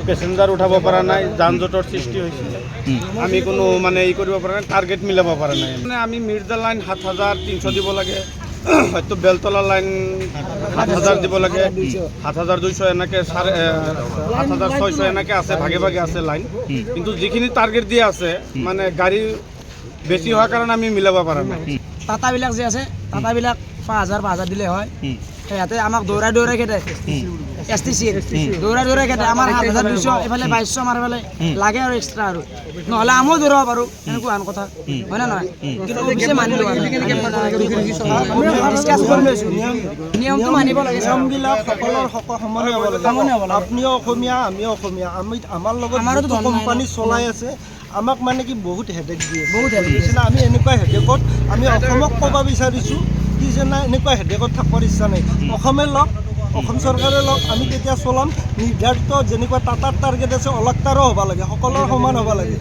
পেসেঞ্জাৰ উঠাব পৰা নাই, যান জঁটৰ সৃষ্টি হৈছে। আমি কোনো মানে ই কৰিব পৰা নাই, টাৰ্গেট মিলাব পৰা নাই। মানে আমি মিৰ্জা লাইন 7,300 দিব লাগে, হয়তো বেলতলা লাইন 7,000 দিব লাগে, 7,200 এনেকৈ 7,600 এনেকৈ আছে, ভাগে ভাগে আছে লাইন। কিন্তু যিখিনি টাৰ্গেট দিয়া আছে মানে গাড়ী বেছি হোৱাৰ কাৰণে আমি মিলাব পৰা নাই। টাটাবিলাক যে আছে, টাটাবিলাক 5,000 দিলে হয়। সিহঁতে আমাক দৌৰাই খেদে, STC দৌৰাই খেদে। আমাৰ 7,200 এইফালে 2,200 আমাৰ এইফালে লাগে আৰু এক্সট্ৰা আৰু নহ'লে আমিও দৌৰাব পাৰোঁ, এনেকুৱা আন কথা হয় নে নহয়? কিন্তু অফিচে মানি লোৱা ডিছকাছ কৰি লৈছোঁ, নিয়মটো মানিব লাগে। নিয়মবিলাক সকলোৰ সমানে হ'ব লাগে। আপুনিও অসমীয়া, আমিও অসমীয়া, আমাৰ লগত আমাৰতো কোম্পানী চলাই আছে। আমাক মানে কি বহুত হেডেক দিয়ে, বহুত হেডেক দিছিলে। আমি এনেকুৱা হেডেকত আমি অসমক ক'ব বিচাৰিছোঁ কি যে নাই, এনেকুৱা হেডেকত থাকিবৰ ইচ্ছা নাই। অসমে লওক, অসম চৰকাৰে লওক, আমি তেতিয়া চলাম। নিৰ্ধাৰিত যেনেকুৱা টাটাৰ টাৰ্গেট আছে অলক্তাৰো হ'ব লাগে, সকলোৰ সমান হ'ব লাগে।